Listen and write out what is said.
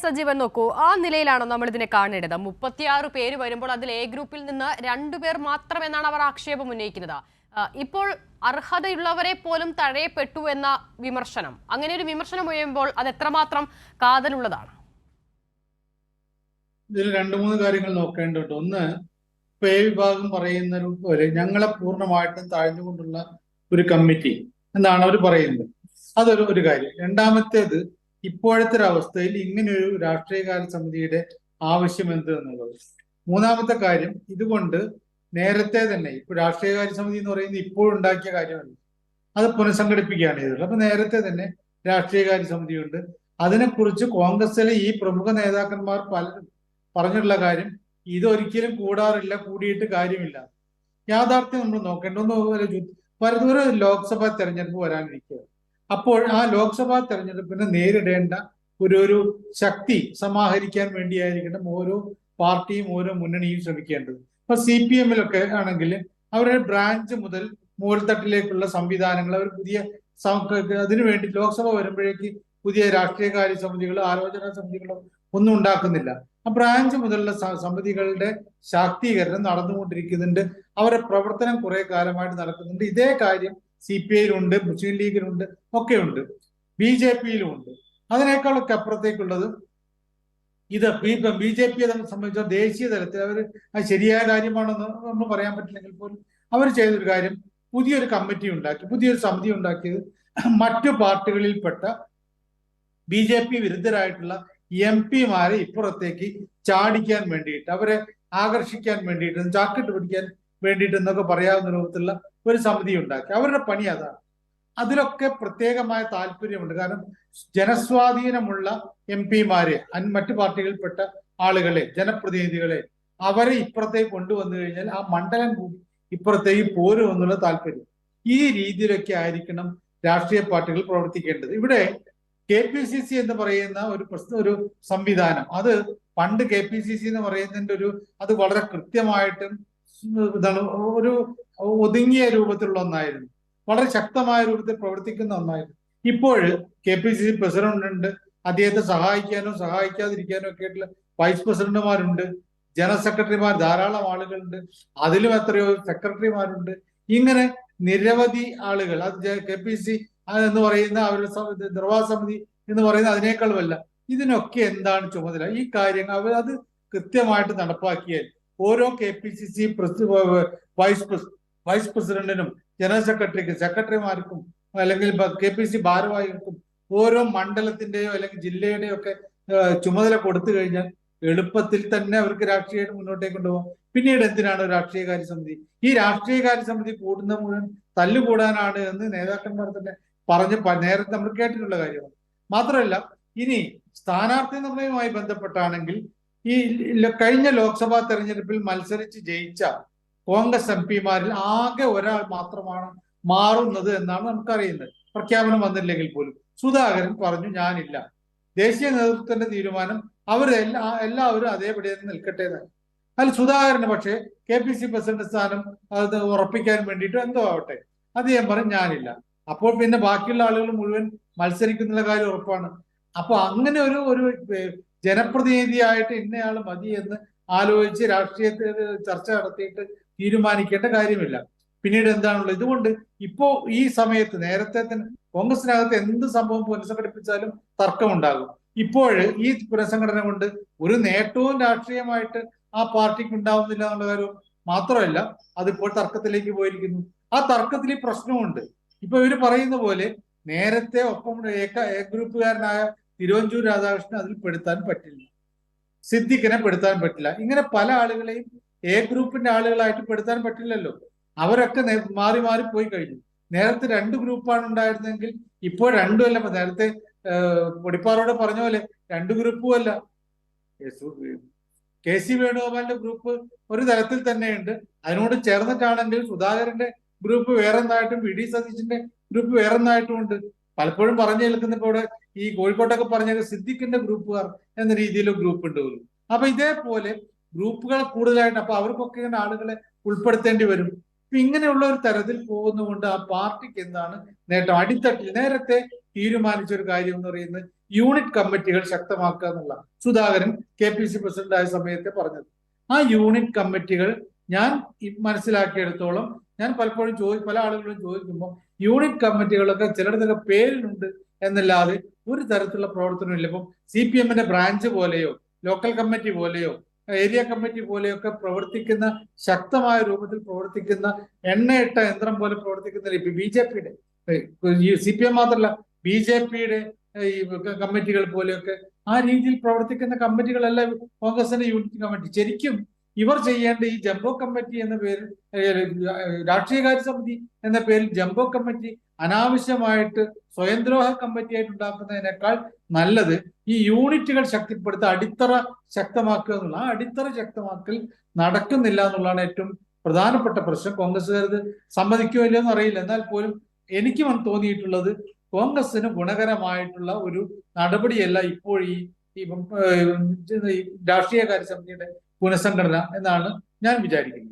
സജീവൻ നോക്കൂ, ആ നിലയിലാണോ നമ്മൾ ഇതിനെ കാണേണ്ടത്? 36 പേര് വരുമ്പോൾ അതിൽ എ ഗ്രൂപ്പിൽ നിന്ന് 2 പേർ മാത്രമെന്നാണ് അവർ ആക്ഷേപം ഉന്നയിക്കുന്നത്. ഇപ്പോൾ അർഹതയുള്ളവരെ പോലും തഴയപ്പെട്ടു എന്ന വിമർശനം, അങ്ങനെ ഒരു വിമർശനം ഉയരുമ്പോൾ അത് എത്രമാത്രം കാതലുള്ളതാണ്? ഇതിൽ 2-3 കാര്യങ്ങൾ നോക്കേണ്ടതുണ്ട്. ഒന്ന്, പേ വിഭാഗം പറയുന്ന പോലെ ഞങ്ങളെ പൂർണ്ണമായിട്ടും താഴ്ന്നുകൊണ്ടുള്ള ഒരു കമ്മിറ്റി എന്നാണ് അവർ പറയുന്നത്. അതൊരു കാര്യം. രണ്ടാമത്തേത്, ഇപ്പോഴത്തെ ഒരു അവസ്ഥയിൽ ഇങ്ങനെയൊരു രാഷ്ട്രീയകാര്യ സമിതിയുടെ ആവശ്യം എന്ത് എന്നുള്ളത്. മൂന്നാമത്തെ കാര്യം, ഇതുകൊണ്ട് നേരത്തെ തന്നെ ഇപ്പൊ രാഷ്ട്രീയകാര്യ സമിതി എന്ന് പറയുന്നത് ഇപ്പോഴുണ്ടാക്കിയ കാര്യമല്ല, അത് പുനഃസംഘടിപ്പിക്കുകയാണ് ചെയ്തത്. അപ്പൊ നേരത്തെ തന്നെ രാഷ്ട്രീയകാര്യ സമിതിയുണ്ട്. അതിനെക്കുറിച്ച് കോൺഗ്രസിലെ ഈ പ്രമുഖ നേതാക്കന്മാർ പലരും പറഞ്ഞിട്ടുള്ള കാര്യം, ഇതൊരിക്കലും കൂടാറില്ല, കൂടിയിട്ട് കാര്യമില്ല. യാഥാർത്ഥ്യം നമ്മൾ നോക്കേണ്ട ഒരു ലോക്സഭാ തെരഞ്ഞെടുപ്പ് വരാനിരിക്കുക. അപ്പോൾ ആ ലോക്സഭാ തെരഞ്ഞെടുപ്പിനെ നേരിടേണ്ട ഒരു ശക്തി സമാഹരിക്കാൻ വേണ്ടിയായിരിക്കണം ഓരോ പാർട്ടിയും ഓരോ മുന്നണിയും ശ്രമിക്കേണ്ടത്. ഇപ്പൊ CPM-ലൊക്കെ ആണെങ്കിൽ അവരുടെ ബ്രാഞ്ച് മുതൽ മുകൾത്തട്ടിലേക്കുള്ള സംവിധാനങ്ങൾ അവർ പുതിയ അതിനുവേണ്ടി ലോക്സഭ വരുമ്പോഴേക്ക് പുതിയ രാഷ്ട്രീയകാര്യ സമിതികളോ ആലോചനാ സമിതികളോ ഒന്നും ഉണ്ടാക്കുന്നില്ല. ആ ബ്രാഞ്ച് മുതലുള്ള സമിതികളുടെ ശാക്തീകരണം നടന്നുകൊണ്ടിരിക്കുന്നുണ്ട്. അവരുടെ പ്രവർത്തനം കുറെ കാലമായിട്ട് നടക്കുന്നുണ്ട്. ഇതേ കാര്യം CPI-യിലുണ്ട്, മുസ്ലിം ലീഗിലുണ്ട്, ഒക്കെ ഉണ്ട്, BJP-യിലും ഉണ്ട്. അതിനേക്കാളൊക്കെ അപ്പുറത്തേക്കുള്ളത് ഇത് BJP-യെ സംബന്ധിച്ച ദേശീയ തലത്തിൽ അവർ അത് ശരിയായ കാര്യമാണെന്ന് നമ്മൾ പറയാൻ പറ്റില്ലെങ്കിൽ പോലും അവർ ചെയ്തൊരു കാര്യം, പുതിയൊരു കമ്മിറ്റി ഉണ്ടാക്കി, പുതിയൊരു സമിതി ഉണ്ടാക്കിയത് മറ്റു പാർട്ടികളിൽപ്പെട്ട BJP വിരുദ്ധരായിട്ടുള്ള MP-മാരെ ഇപ്പുറത്തേക്ക് ചാടിക്കാൻ വേണ്ടിയിട്ട്, അവരെ ആകർഷിക്കാൻ വേണ്ടിയിട്ട്, ചാക്കിട്ട് പിടിക്കാൻ വേണ്ടിയിട്ട് എന്നൊക്കെ പറയാവുന്ന രൂപത്തിലുള്ള ഒരു സമിതി ഉണ്ടാക്കി. അവരുടെ പണി അതാണ്. അതിലൊക്കെ പ്രത്യേകമായ താല്പര്യമുണ്ട്. കാരണം ജനസ്വാധീനമുള്ള MP-മാരെ, മറ്റു പാർട്ടികളിൽപ്പെട്ട ആളുകളെ, ജനപ്രതിനിധികളെ, അവരെ ഇപ്പുറത്തേക്ക് കൊണ്ടുവന്നു കഴിഞ്ഞാൽ ആ മണ്ഡലം കൂടി ഇപ്പുറത്തേക്ക് പോരും എന്നുള്ള താല്പര്യം. ഈ രീതിയിലൊക്കെ ആയിരിക്കണം രാഷ്ട്രീയ പാർട്ടികൾ പ്രവർത്തിക്കേണ്ടത്. ഇവിടെ KPCC എന്ന് പറയുന്ന ഒരു സംവിധാനം, അത് പണ്ട് KPCC എന്ന് പറയുന്നതിന്റെ അത് വളരെ കൃത്യമായിട്ടും ഒരു ഒതുങ്ങിയ രൂപത്തിലുള്ള ഒന്നായിരുന്നു, വളരെ ശക്തമായ രൂപത്തിൽ പ്രവർത്തിക്കുന്ന ഒന്നായിരുന്നു. ഇപ്പോൾ KPCC പ്രസിഡന്റ് ഉണ്ട്, അദ്ദേഹത്തെ സഹായിക്കാനോ സഹായിക്കാതിരിക്കാനോ ഒക്കെ ആയിട്ടുള്ള വൈസ് പ്രസിഡന്റുമാരുണ്ട്, ജനറൽ സെക്രട്ടറിമാർ ധാരാളം ആളുകളുണ്ട്, അതിലും എത്രയോ സെക്രട്ടറിമാരുണ്ട്. ഇങ്ങനെ നിരവധി ആളുകൾ, അത് KPCC എന്ന് പറയുന്ന അവരുടെ നിർവാഹക സമിതി എന്ന് പറയുന്ന അതിനേക്കാളുമല്ല. ഇതിനൊക്കെ എന്താണ് ചുമതല? ഈ കാര്യങ്ങൾ അത് കൃത്യമായിട്ട് നടപ്പാക്കിയാൽ ഓരോ KPCC വൈസ് പ്രസിഡന്റിനും ജനറൽ സെക്രട്ടറിമാർക്കും അല്ലെങ്കിൽ KPCC ഭാരവാഹികൾക്കും ഓരോ മണ്ഡലത്തിന്റെയോ അല്ലെങ്കിൽ ജില്ലയുടെയോ ഒക്കെ ചുമതല കൊടുത്തു കഴിഞ്ഞാൽ എളുപ്പത്തിൽ തന്നെ അവർക്ക് രാഷ്ട്രീയമായിട്ട് മുന്നോട്ടേക്ക് കൊണ്ടുപോകാം. പിന്നീട് എന്തിനാണ് രാഷ്ട്രീയകാര്യ സമിതി? ഈ രാഷ്ട്രീയകാര്യ സമിതി കൂടുന്ന മുഴുവൻ തല്ലുകൂടാനാണ് എന്ന് നേതാക്കന്മാർ തന്നെ പറഞ്ഞ് നേരത്തെ നമ്മൾ കേട്ടിട്ടുള്ള കാര്യമാണ്. മാത്രമല്ല, ഇനി സ്ഥാനാർത്ഥി നിർണയവുമായി ബന്ധപ്പെട്ടാണെങ്കിൽ ഈ കഴിഞ്ഞ ലോക്സഭാ തെരഞ്ഞെടുപ്പിൽ മത്സരിച്ച് ജയിച്ച കോൺഗ്രസ് MP-മാരിൽ ആകെ ഒരാൾ മാത്രമാണ് മാറുന്നത് എന്നാണ് നമുക്കറിയുന്നത്. പ്രഖ്യാപനം വന്നില്ലെങ്കിൽ പോലും സുധാകരൻ പറഞ്ഞു ഞാനില്ല. ദേശീയ നേതൃത്വത്തിന്റെ തീരുമാനം എല്ലാവരും അതേപടി തന്നെ നിൽക്കട്ടെ എന്നാണ്. അതിൽ സുധാകരന് പക്ഷേ KPCC പ്രസിഡന്റ് സ്ഥാനം അത് ഉറപ്പിക്കാൻ വേണ്ടിയിട്ട് എന്തോ ആവട്ടെ, അദ്ദേഹം പറഞ്ഞു ഞാനില്ല. അപ്പോൾ പിന്നെ ബാക്കിയുള്ള ആളുകൾ മുഴുവൻ മത്സരിക്കുന്ന കാര്യം ഉറപ്പാണ്. അപ്പൊ അങ്ങനെ ഒരു ജനപ്രതിനിധിയായിട്ട് ഇന്നയാൾ മതി എന്ന് ആലോചിച്ച് രാഷ്ട്രീയത്തിൽ ചർച്ച നടത്തിയിട്ട് തീരുമാനിക്കേണ്ട കാര്യമില്ല. പിന്നീട് എന്താണുള്ളത്? ഇതുകൊണ്ട് ഇപ്പോ ഈ സമയത്ത് നേരത്തെ തന്നെ കോൺഗ്രസിനകത്ത് എന്ത് സംഭവം പുനഃസംഘടിപ്പിച്ചാലും തർക്കമുണ്ടാകും. ഇപ്പോൾ ഈ പുനഃസംഘടന കൊണ്ട് ഒരു നേട്ടവും രാഷ്ട്രീയമായിട്ട് ആ പാർട്ടിക്ക് ഉണ്ടാവുന്നില്ല എന്നുള്ള കാര്യം മാത്രമല്ല, അതിപ്പോൾ തർക്കത്തിലേക്ക് പോയിരിക്കുന്നു. ആ തർക്കത്തിൽ ഈ പ്രശ്നമുണ്ട്. ഇപ്പൊ ഇവര് പറയുന്ന പോലെ നേരത്തെ ഒപ്പം എ ഗ്രൂപ്പുകാരനായ തിരുവഞ്ചൂർ രാധാകൃഷ്ണൻ അതിൽ പെടുത്താൻ പറ്റില്ല, സിദ്ദിഖിനെ പെടുത്താൻ പറ്റില്ല. ഇങ്ങനെ പല ആളുകളെയും എ ഗ്രൂപ്പിന്റെ ആളുകളായിട്ട് പെടുത്താൻ പറ്റില്ലല്ലോ. അവരൊക്കെ മാറി മാറി പോയി കഴിഞ്ഞു. നേരത്തെ 2 ഗ്രൂപ്പാണ് ഉണ്ടായിരുന്നെങ്കിൽ ഇപ്പോൾ 2 അല്ല. നേരത്തെ പൊടിപ്പാറോട് പറഞ്ഞ പോലെ 2 ഗ്രൂപ്പും അല്ല. KC വേണുഗോപാലിന്റെ ഗ്രൂപ്പ് ഒരു തലത്തിൽ തന്നെയുണ്ട്. അതിനോട് ചേർന്നിട്ടാണെങ്കിൽ സുധാകരന്റെ ഗ്രൂപ്പ് വേറൊന്നായിട്ടും VD സതീശന്റെ ഗ്രൂപ്പ് വേറൊന്നായിട്ടും ഉണ്ട്. പലപ്പോഴും പറഞ്ഞു കേൾക്കുന്ന ഇവിടെ ഈ കോഴിക്കോട്ടൊക്കെ പറഞ്ഞ സിദ്ദിഖിന്റെ ഗ്രൂപ്പുകാർ എന്ന രീതിയിൽ ഗ്രൂപ്പ് ഉണ്ട് പോലും. അപ്പൊ ഇതേപോലെ ഗ്രൂപ്പുകൾ കൂടുതലായിട്ട്, അപ്പൊ അവർക്കൊക്കെ ഇങ്ങനെ ആളുകളെ ഉൾപ്പെടുത്തേണ്ടി വരും. അപ്പൊ ഇങ്ങനെയുള്ള ഒരു തരത്തിൽ പോകുന്നതുകൊണ്ട് ആ പാർട്ടിക്ക് എന്താണ് നേട്ടം? അടിത്തട്ടിൽ നേരത്തെ തീരുമാനിച്ച ഒരു കാര്യം എന്ന് പറയുന്നത് യൂണിറ്റ് കമ്മിറ്റികൾ ശക്തമാക്കുക എന്നുള്ള സുധാകരൻ KPC പ്രസിഡന്റായ സമയത്ത് പറഞ്ഞത്. ആ യൂണിറ്റ് കമ്മിറ്റികൾ ഞാൻ മനസ്സിലാക്കിയെടുത്തോളം, ഞാൻ പലപ്പോഴും പല ആളുകളും ചോദിക്കുമ്പോൾ യൂണിറ്റ് കമ്മിറ്റികളൊക്കെ ചിലയിടത്തൊക്കെ പേരിലുണ്ട് എന്നല്ലാതെ ഒരു തരത്തിലുള്ള പ്രവർത്തനമില്ല. ഇപ്പം CPM-ന്റെ ബ്രാഞ്ച് പോലെയോ ലോക്കൽ കമ്മിറ്റി പോലെയോ ഏരിയ കമ്മിറ്റി പോലെയൊക്കെ പ്രവർത്തിക്കുന്ന, ശക്തമായ രൂപത്തിൽ പ്രവർത്തിക്കുന്ന, എണ്ണയിട്ട യന്ത്രം പോലെ പ്രവർത്തിക്കുന്ന ഇപ്പൊ BJP-യുടെ, CPM മാത്രമല്ല BJP-യുടെ ഈ കമ്മിറ്റികൾ പോലെയൊക്കെ ആ രീതിയിൽ പ്രവർത്തിക്കുന്ന കമ്മിറ്റികളല്ല കോൺഗ്രസിന്റെ യൂണിറ്റ് കമ്മിറ്റി. ശരിക്കും ഇവർ ചെയ്യേണ്ട ഈ ജംബോ കമ്മിറ്റി എന്ന പേരിൽ, രാഷ്ട്രീയകാര്യ സമിതി എന്ന പേരിൽ ജംബോ കമ്മിറ്റി അനാവശ്യമായിട്ട് സ്വയംദ്രോഹ കമ്മിറ്റി ആയിട്ട് ഉണ്ടാക്കുന്നതിനേക്കാൾ നല്ലത് ഈ യൂണിറ്റുകൾ ശക്തിപ്പെടുത്തുക, അടിത്തറ ശക്തമാക്കുക എന്നുള്ള. ആ അടിത്തറ ശക്തമാക്കൽ നടക്കുന്നില്ല എന്നുള്ളതാണ് ഏറ്റവും പ്രധാനപ്പെട്ട പ്രശ്നം. കോൺഗ്രസ്സുകാരത് സമ്മതിക്കുമോ ഇല്ലെന്ന് അറിയില്ല. എന്നാൽ പോലും എനിക്ക് തോന്നിയിട്ടുള്ളത് കോൺഗ്രസിന് ഗുണകരമായിട്ടുള്ള ഒരു നടപടിയല്ല ഇപ്പോൾ ഈ രാഷ്ട്രീയകാര്യ സമിതിയുടെ പുനഃസംഘടന എന്നാണ് ഞാൻ വിചാരിക്കുന്നത്.